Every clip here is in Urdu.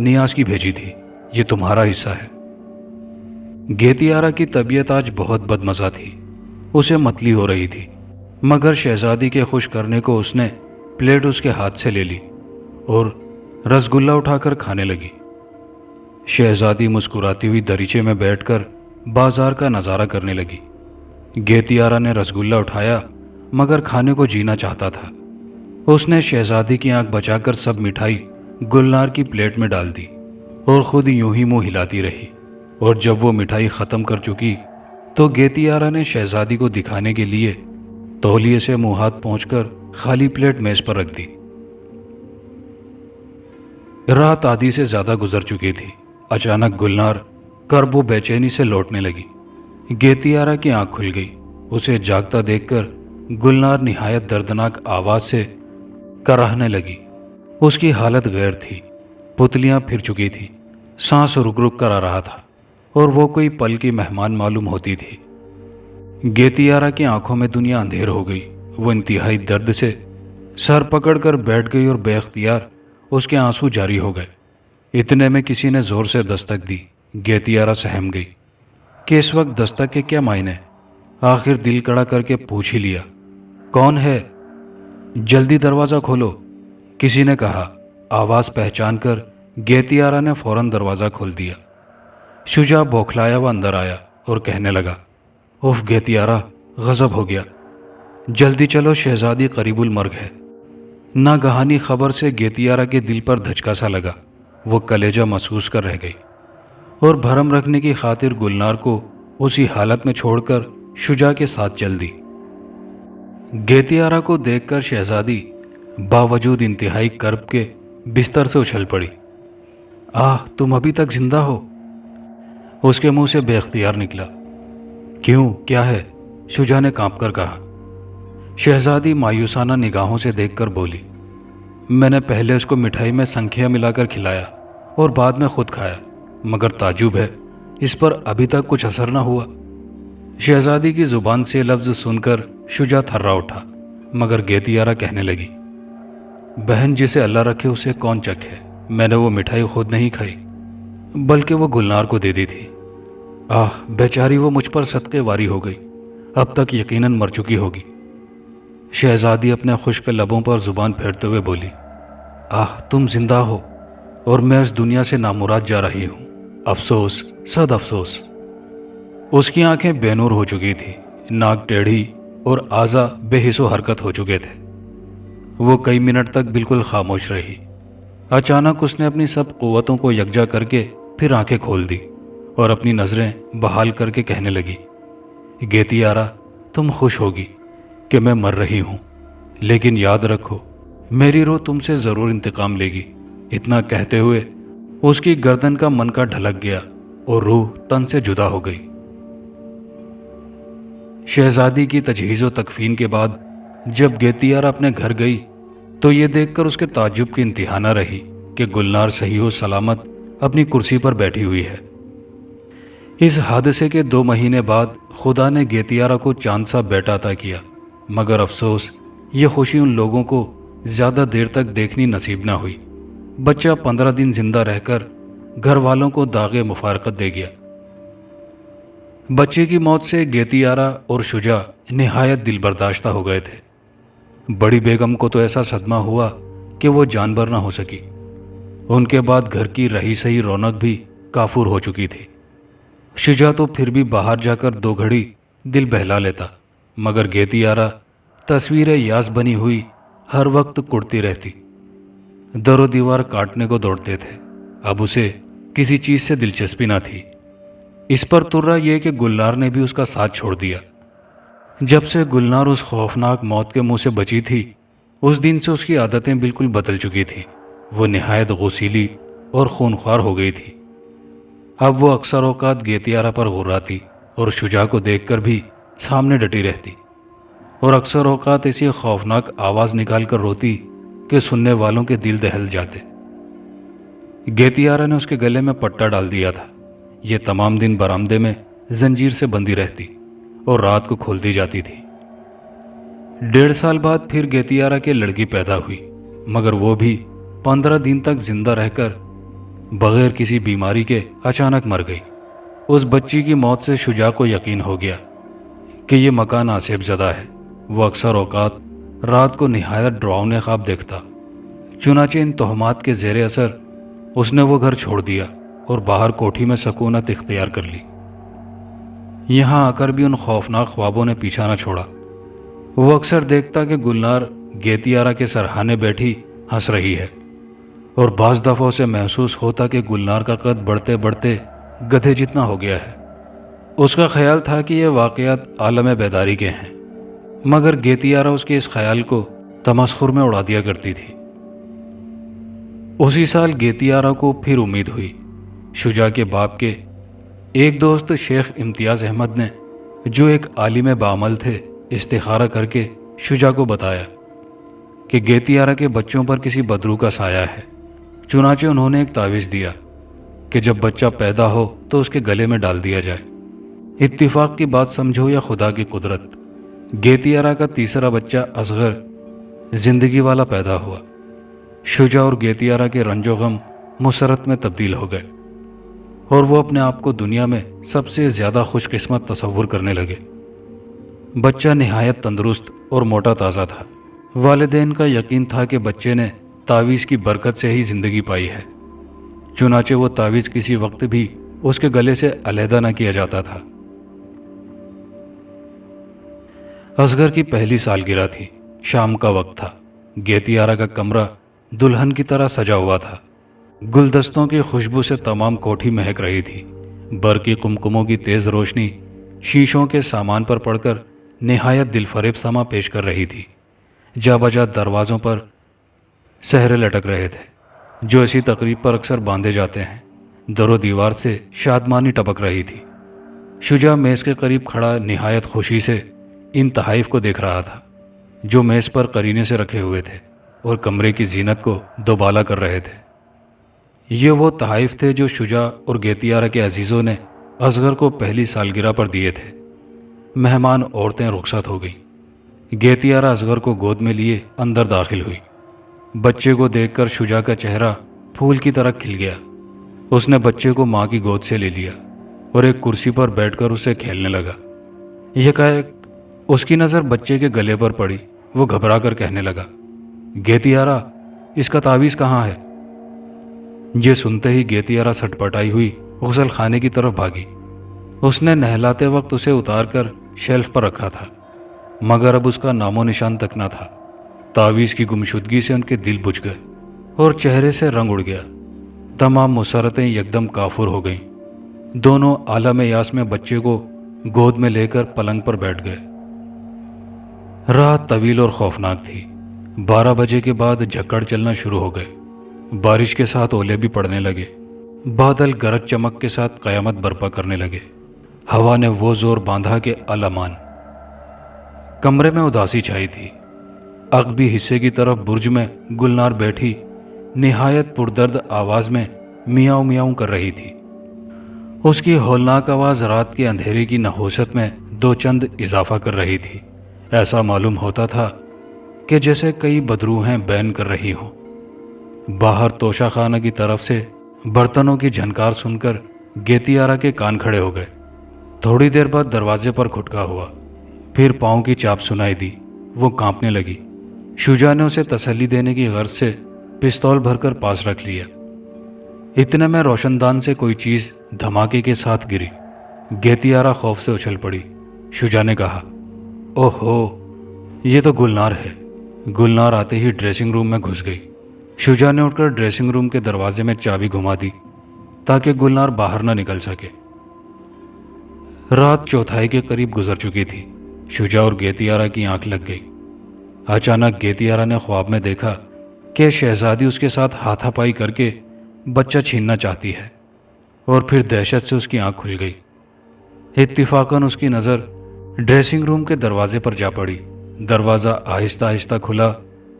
نیاز کی بھیجی تھی، یہ تمہارا حصہ ہے۔ گیتیارا کی طبیعت آج بہت بدمزہ تھی، اسے متلی ہو رہی تھی، مگر شہزادی کے خوش کرنے کو اس نے پلیٹ اس کے ہاتھ سے لے لی اور رسگلہ اٹھا کر کھانے لگی۔ شہزادی مسکراتی ہوئی دریچے میں بیٹھ کر بازار کا نظارہ کرنے لگی۔ گیتیارا نے رسگلہ اٹھایا مگر کھانے کو جینا چاہتا تھا۔ اس نے شہزادی کی آنکھ بچا کر سب مٹھائی گلنار کی پلیٹ میں ڈال دی اور خود یوں ہی منہ ہلاتی رہی، اور جب وہ مٹھائی ختم کر چکی تو گیتیارا نے شہزادی کو دکھانے کے لیے تولیے سے منہ ہاتھ پہنچ کر خالی پلیٹ میز پر رکھ دی۔ رات آدھی سے زیادہ گزر چکی تھی۔ اچانک گلنار کرب و بے چینی سے لوٹنے لگی۔ گیتیارا کی آنکھ کھل گئی۔ اسے جاگتا دیکھ کر گلنار نہایت دردناک آواز سے کراہنے لگی۔ اس کی حالت غیر تھی، پتلیاں پھر چکی تھیں، سانس رک رک کر آ رہا تھا اور وہ کوئی پل کی مہمان معلوم ہوتی تھی۔ گیتیارا کی آنکھوں میں دنیا اندھیر ہو گئی۔ وہ انتہائی درد سے سر پکڑ کر بیٹھ گئی اور بے اختیار اس کے آنسو جاری ہو گئے۔ اتنے میں کسی نے زور سے دستک دی۔ گیتیارا سہم گئی کہ اس وقت دستک کے کیا معنی؟ آخر دل کڑا کر کے پوچھ ہی لیا، کون ہے؟ جلدی دروازہ کھولو، کسی نے کہا۔ آواز پہچان کر گیتیارا نے فوراً دروازہ کھول دیا۔ شجاع بوکھلایا ہوا اندر آیا اور کہنے لگا، اوف گیتیارا، غضب ہو گیا، جلدی چلو، شہزادی قریب المرگ ہے۔ ناگہانی خبر سے گیتیارا کے دل پر دھچکا سا لگا۔ وہ کلیجہ محسوس کر رہ گئی اور بھرم رکھنے کی خاطر گلنار کو اسی حالت میں چھوڑ کر شجاع کے ساتھ چل دی۔ گیتیارا کو دیکھ کر شہزادی باوجود انتہائی کرب کے بستر سے اچھل پڑی۔ آہ، تم ابھی تک زندہ ہو؟ اس کے منہ سے بے اختیار نکلا۔ کیوں، کیا ہے؟ شجاع نے کانپ کر کہا۔ شہزادی مایوسانہ نگاہوں سے دیکھ کر بولی، میں نے پہلے اس کو مٹھائی میں سنکھیاں ملا کر کھلایا اور بعد میں خود کھایا، مگر تعجب ہے اس پر ابھی تک کچھ اثر نہ ہوا۔ شہزادی کی زبان سے لفظ سن کر شجاع تھرا اٹھا، مگر گیتیارا کہنے لگی، بہن جسے اللہ رکھے اسے کون چکھے، میں نے وہ مٹھائی خود نہیں کھائی بلکہ وہ گلنار کو دے دی تھی۔ آہ، بیچاری وہ مجھ پر صدقے واری ہو گئی، اب تک یقیناً مر چکی ہوگی۔ شہزادی اپنے خشک لبوں پر زبان پھیرتے ہوئے بولی، آہ، تم زندہ ہو اور میں اس دنیا سے نامراد جا رہی ہوں، افسوس، صد افسوس۔ اس کی آنکھیں بے نور ہو چکی تھی، ناک ٹیڑھی اور اعضاء بے حس و حرکت ہو چکے تھے۔ وہ کئی منٹ تک بالکل خاموش رہی۔ اچانک اس نے اپنی سب قوتوں کو یکجا کر کے پھر آنکھیں کھول دی اور اپنی نظریں بحال کر کے کہنے لگی، گیتیارا، تم خوش ہوگی کہ میں مر رہی ہوں، لیکن یاد رکھو میری روح تم سے ضرور انتقام لے گی۔ اتنا کہتے ہوئے اس کی گردن کا منکا ڈھلک گیا اور روح تن سے جدا ہو گئی۔ شہزادی کی تجہیز و تکفین کے بعد جب گیتیارا اپنے گھر گئی تو یہ دیکھ کر اس کے تعجب کی انتہا نہ رہی کہ گلنار صحیح و سلامت اپنی کرسی پر بیٹھی ہوئی ہے۔ اس حادثے کے 2 مہینے بعد خدا نے گیتیارا کو چاند سا بیٹا عطا کیا، مگر افسوس یہ خوشی ان لوگوں کو زیادہ دیر تک دیکھنی نصیب نہ ہوئی۔ بچہ 15 دن زندہ رہ کر گھر والوں کو داغ مفارقت دے گیا۔ بچے کی موت سے گیتیارا اور شجاع نہایت دل برداشتہ ہو گئے تھے۔ بڑی بیگم کو تو ایسا صدمہ ہوا کہ وہ جانبر نہ ہو سکی۔ ان کے بعد گھر کی رہی سہی رونق بھی کافور ہو چکی تھی۔ شجاع تو پھر بھی باہر جا کر 2 گھڑی دل بہلا لیتا، مگر گیتیارا تصویر یاس بنی ہوئی ہر وقت کڑتی رہتی۔ در و دیوار کاٹنے کو دوڑتے تھے۔ اب اسے کسی چیز سے دلچسپی نہ تھی۔ اس پر ترا یہ کہ گلنار نے بھی اس کا ساتھ چھوڑ دیا۔ جب سے گلنار اس خوفناک موت کے منہ سے بچی تھی، اس دن سے اس کی عادتیں بالکل بدل چکی تھیں۔ وہ نہایت غسیلی اور خونخوار ہو گئی تھی۔ اب وہ اکثر اوقات گیتیارا پر غراتی اور شجاع کو دیکھ کر بھی سامنے ڈٹی رہتی، اور اکثر اوقات ایسی خوفناک آواز نکال کر روتی کہ سننے والوں کے دل دہل جاتے۔ گیتیارا نے اس کے گلے میں پٹا ڈال دیا تھا۔ یہ تمام دن برآمدے میں زنجیر سے بندھی رہتی اور رات کو کھولتی جاتی تھی۔ 1.5 سال بعد پھر گیتیارا کے لڑکی پیدا ہوئی، مگر وہ بھی 15 دن تک زندہ رہ کر بغیر کسی بیماری کے اچانک مر گئی۔ اس بچی کی موت سے شجاع کو یقین ہو گیا کہ یہ مکان آصف زدہ ہے۔ وہ اکثر اوقات رات کو نہایت ڈراؤنے خواب دیکھتا۔ چنانچہ ان تہمات کے زیر اثر اس نے وہ گھر چھوڑ دیا اور باہر کوٹھی میں سکونت اختیار کر لی۔ یہاں آ کر بھی ان خوفناک خوابوں نے پیچھا نہ چھوڑا۔ وہ اکثر دیکھتا کہ گلنار گیتیارا کے سرہانے بیٹھی ہنس رہی ہے، اور بعض دفعہ اسے محسوس ہوتا کہ گلنار کا قد بڑھتے بڑھتے گدھے جتنا ہو گیا ہے۔ اس کا خیال تھا کہ یہ واقعات عالم بیداری کے ہیں، مگر گیتیارا اس کے اس خیال کو تمسخر میں اڑا دیا کرتی تھی۔ اسی سال گیتیارا کو پھر امید ہوئی۔ شجاع کے باپ کے ایک دوست شیخ امتیاز احمد نے، جو ایک عالم بعمل تھے، استخارہ کر کے شجاع کو بتایا کہ گیتیارا کے بچوں پر کسی بدرو کا سایہ ہے۔ چنانچہ انہوں نے ایک تعویذ دیا کہ جب بچہ پیدا ہو تو اس کے گلے میں ڈال دیا جائے۔ اتفاق کی بات سمجھو یا خدا کی قدرت، گیتیارا کا تیسرا بچہ اصغر زندگی والا پیدا ہوا۔ شجاع اور گیتیارا کے رنج و غم مسرت میں تبدیل ہو گئے، اور وہ اپنے آپ کو دنیا میں سب سے زیادہ خوش قسمت تصور کرنے لگے۔ بچہ نہایت تندرست اور موٹا تازہ تھا۔ والدین کا یقین تھا کہ بچے نے تعویذ کی برکت سے ہی زندگی پائی ہے، چنانچہ وہ تعویذ کسی وقت بھی اس کے گلے سے علیحدہ نہ کیا جاتا تھا۔ اصغر کی پہلی سالگرہ تھی۔ شام کا وقت تھا۔ گیتیارا کا کمرہ دلہن کی طرح سجا ہوا تھا۔ گلدستوں کی خوشبو سے تمام کوٹھی مہک رہی تھی۔ برقی قمقموں کی تیز روشنی شیشوں کے سامان پر پڑ کر نہایت دل فریب سما پیش کر رہی تھی۔ جا بجا دروازوں پر سہرے لٹک رہے تھے، جو اسی تقریب پر اکثر باندھے جاتے ہیں۔ در و دیوار سے شادمانی ٹپک رہی تھی۔ شجاع میز کے قریب کھڑا نہایت خوشی سے ان تحائف کو دیکھ رہا تھا، جو میز پر قرینے سے رکھے ہوئے تھے اور کمرے کی زینت کو دوبالا کر رہے تھے۔ یہ وہ تحائف تھے جو شجاع اور گیتیارا کے عزیزوں نے اصغر کو پہلی سالگرہ پر دیے تھے۔ مہمان عورتیں رخصت ہو گئیں۔ گیتیارا اصغر کو گود میں لیے اندر داخل ہوئی۔ بچے کو دیکھ کر شجاع کا چہرہ پھول کی طرح کھل گیا۔ اس نے بچے کو ماں کی گود سے لے لیا اور ایک کرسی پر بیٹھ کر اسے کھیلنے لگا۔ یکایک اس کی نظر بچے کے گلے پر پڑی۔ وہ گھبرا کر کہنے لگا، گیتیارا، اس کا تعویذ کہاں ہے؟ یہ سنتے ہی گیتیارا سٹپٹائی ہوئی غسل خانے کی طرف بھاگی۔ اس نے نہلاتے وقت اسے اتار کر شیلف پر رکھا تھا، مگر اب اس کا نام و نشان تک نہ تھا۔ تعویذ کی گمشدگی سے ان کے دل بجھ گئے اور چہرے سے رنگ اڑ گیا۔ تمام مسرتیں یکدم کافور ہو گئیں۔ دونوں عالم یاس میں بچے کو گود میں لے کر پلنگ پر بیٹھ گئے۔ رات طویل اور خوفناک تھی۔ 12 بجے کے بعد جھکڑ چلنا شروع ہو گئے۔ بارش کے ساتھ اولے بھی پڑنے لگے۔ بادل گرج چمک کے ساتھ قیامت برپا کرنے لگے۔ ہوا نے وہ زور باندھا کہ الامان۔ کمرے میں اداسی چھائی تھی۔ عقبی حصے کی طرف برج میں گلنار بیٹھی نہایت پردرد آواز میں میاؤں میاؤں کر رہی تھی۔ اس کی ہولناک آواز رات کے اندھیرے کی نحوست میں دو چند اضافہ کر رہی تھی۔ ایسا معلوم ہوتا تھا کہ جیسے کئی بدروہیں بین کر رہی ہوں۔ باہر توشہ خانہ کی طرف سے برتنوں کی جھنکار سن کر گیتیارا کے کان کھڑے ہو گئے۔ تھوڑی دیر بعد دروازے پر کھٹکا ہوا، پھر پاؤں کی چاپ سنائی دی۔ وہ کانپنے لگی۔ شجاع نے اسے تسلی دینے کی غرض سے پستول بھر کر پاس رکھ لیا۔ اتنے میں روشن دان سے کوئی چیز دھماکے کے ساتھ گری۔ گیتیارا خوف سے اچھل پڑی۔ شجاع نے کہا، اوہو، یہ تو گلنار ہے۔ گلنار آتے ہی ڈریسنگ روم میں گھس گئی۔ شجاع نے اٹھ کر ڈریسنگ روم کے دروازے میں چابی گھما دی تاکہ گلنار باہر نہ نکل سکے۔ رات چوتھائی کے قریب گزر چکی تھی۔ شجاع اور گیتیارا کی آنکھ لگ گئی۔ اچانک گیتیارا نے خواب میں دیکھا کہ شہزادی اس کے ساتھ ہاتھا پائی کر کے بچہ چھیننا چاہتی ہے، اور پھر دہشت سے اس کی آنکھ کھل گئی۔ اتفاقاً اس کی نظر ڈریسنگ روم کے دروازے پر جا پڑی۔ دروازہ آہستہ آہستہ کھلا۔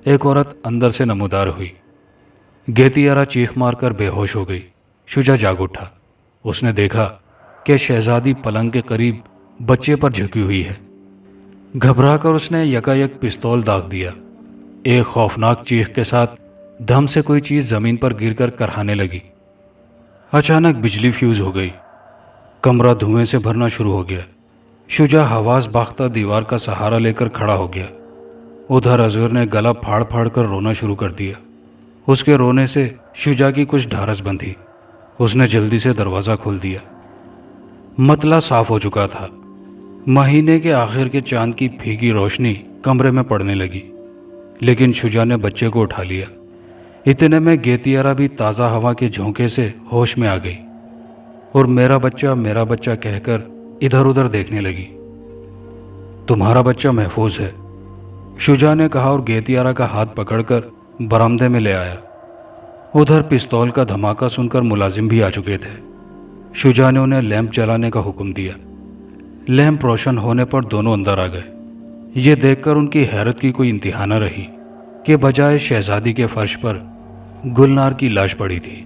ایک عورت اندر سے نمودار ہوئی۔ گیتیارا چیخ مار کر بے ہوش ہو گئی۔ شجاع جاگ اٹھا۔ اس نے دیکھا کہ شہزادی پلنگ کے قریب بچے پر جھکی ہوئی ہے۔ گھبرا کر اس نے یکایک پستول داغ دیا۔ ایک خوفناک چیخ کے ساتھ دھم سے کوئی چیز زمین پر گر کر کرہانے لگی۔ اچانک بجلی فیوز ہو گئی، کمرہ دھوئیں سے بھرنا شروع ہو گیا۔ شجاع حواس باختہ دیوار کا سہارا لے کر کھڑا ہو گیا۔ ادھر اصغر نے گلا پھاڑ پھاڑ کر رونا شروع کر دیا۔ اس کے رونے سے شجاع کی کچھ ڈھارس بندھی۔ اس نے جلدی سے دروازہ کھول دیا۔ مطلع صاف ہو چکا تھا۔ مہینے کے آخر کے چاند کی پھیکی روشنی کمرے میں پڑنے لگی، لیکن شجاع نے بچے کو اٹھا لیا۔ اتنے میں گیتیارا بھی تازہ ہوا کے جھونکے سے ہوش میں آ گئی اور میرا بچہ کہہ کر ادھر ادھر دیکھنے لگی۔ تمہارا بچہ محفوظ ہے، شجاع نے کہا اور گیتیارا کا ہاتھ پکڑ کر برآمدے میں لے آیا۔ ادھر پستول کا دھماکہ سن کر ملازم بھی آ چکے تھے۔ شجاع نے انہیں لیمپ جلانے کا حکم دیا۔ لیمپ روشن ہونے پر دونوں اندر آ گئے۔ یہ دیکھ کر ان کی حیرت کی کوئی انتہا نہ رہی کہ بجائے شہزادی کے فرش پر گلنار کی لاش پڑی تھی۔